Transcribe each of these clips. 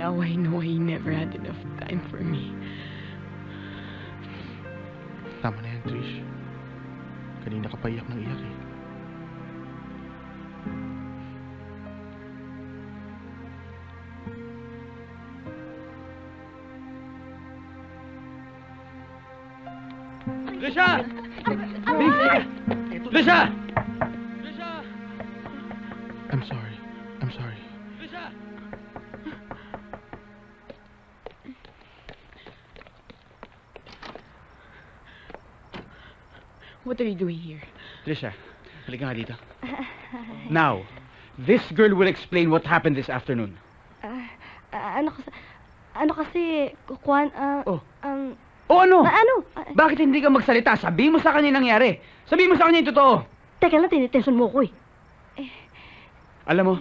Now I know he never had enough time for me. Tama na yan, Trish. Kanina ka pa iyak ng iyak eh. Trisha! Trisha! I'm sorry. I'm sorry. What are you doing here? Trisha, halika nga dito. Now, this girl will explain what happened this afternoon. Ano kasi, Juan, Oh. O ano? ano? Bakit hindi ka magsalita? Sabihin mo sa kanya yung nangyari. Sabihin mo sa kanya yung totoo. Teka lang, tinitension mo ko eh. Alam mo,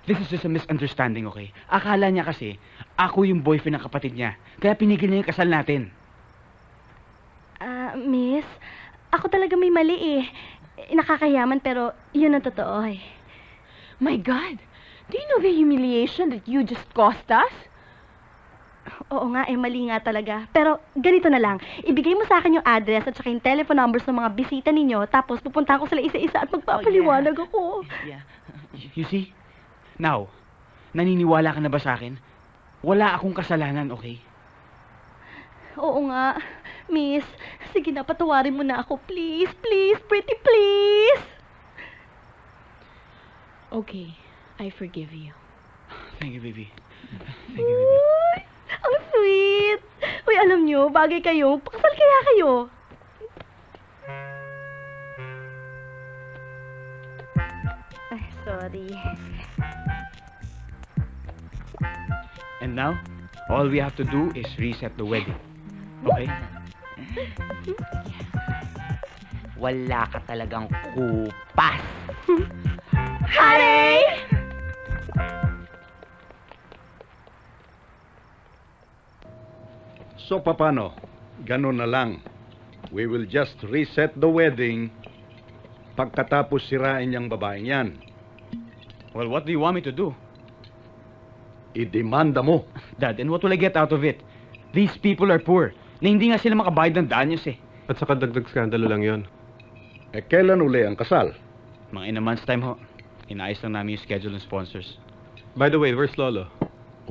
this is just a misunderstanding, okay? Akala niya kasi, ako yung boyfriend ng kapatid niya. Kaya pinigil niya yung kasal natin. Miss, ako talaga may mali eh. Nakakayaman pero yun ang totoo eh. My God! Do you know the humiliation that you just caused us? Oo nga, mali nga talaga. Pero ganito na lang, ibigay mo sa akin yung address at saka yung telephone numbers ng mga bisita ninyo, tapos pupunta ko sila isa-isa at magpapaliwanag ako. Yeah. You see? Now, naniniwala ka na ba sa akin? Wala akong kasalanan, okay? Oo nga, miss. Sige na, patawarin mo na ako. Please, please, pretty please. Okay, I forgive you. Thank you, baby. Thank you, baby. Uy, ang sweet. Uy, alam nyo, bagay kayo. Pakasal kaya kayo. Ay, sorry. And now, all we have to do is reset the wedding. Okay? Wala ka talagang kupas. Honey! So paano? Ganun na lang. We will just reset the wedding pagkatapos sirain yung babaeng yan. Well, what do you want me to do? Idemanda mo. Dad, and what will I get out of it? These people are poor, na hindi nga sila makabayad ng danyos eh. At saka dagdag skandalo lang yon. Eh, kailan uli ang kasal? Mga in a month's time ho. Inaayos lang namin yung schedule ng sponsors. By the way, where's Lolo?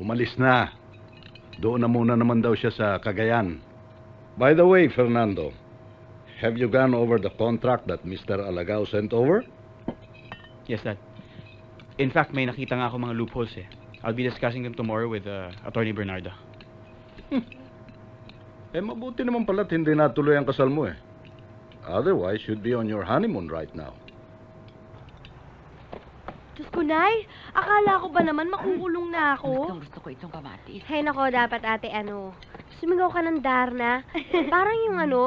Umalis na. Doon na muna naman daw siya sa Cagayan. By the way, Fernando, have you gone over the contract that Mr. Alagao sent over? Yes, Dad. In fact, may nakita nga ako mga loopholes eh. I'll be discussing them tomorrow with Attorney Bernardo. Eh, mabuti naman pala't hindi natuloy ang kasal mo eh. Otherwise, you'd be on your honeymoon right now. Diyos ko, Nay. Akala ko ba naman makukulong na ako? Gusto ko itong kamatis. Hay nako, dapat ate sumigaw ka ng Darna. Parang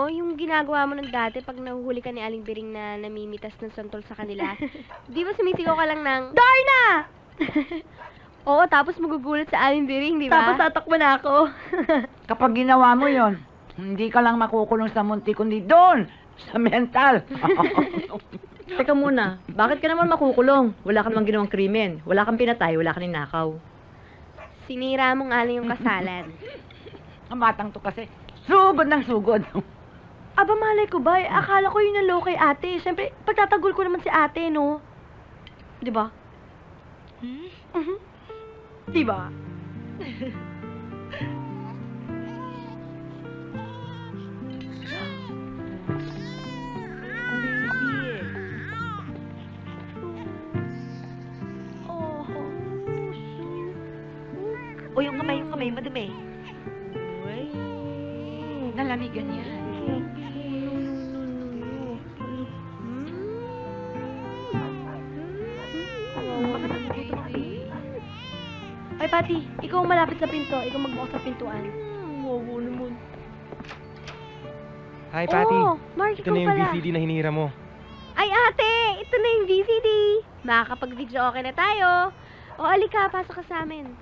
yung ginagawa mo ng dati pag nahuhuli ka ni Aling Biring na namimitas ng santol sa kanila. Di ba sumisigaw ka lang ng, Darna! oo, tapos magugulat sa Aling Biring, di ba? Tapos tatakbo na ako. Kapag ginawa mo yon, hindi ka lang makukulong sa munti, kundi doon, sa mental. Teka muna, bakit ka naman makukulong? Wala ka namang ginawang krimen. Wala kang pinatay, wala kang ninakaw. Sinira mo nga lang yung kasalan. Ang batang to kasi, sugod ng sugod. Aba, malay ko ba? Akala ko yun ang low kay ate. Siyempre, pagtatagol ko naman si ate, no? Di ba? Di ba? O yung kamay madumi. Nalamigan yan. Ay, Pati, ikaw ang malapit sa pinto. Ikaw magbukas sa pintuan. Wawo naman. Hi, Patty. Oo, Mark, Ito ikaw na yung pala. VCD na hinira mo. Ay ate, ito na yung VCD. Makakapag-video okay na tayo. O, alika, pasok ka sa amin.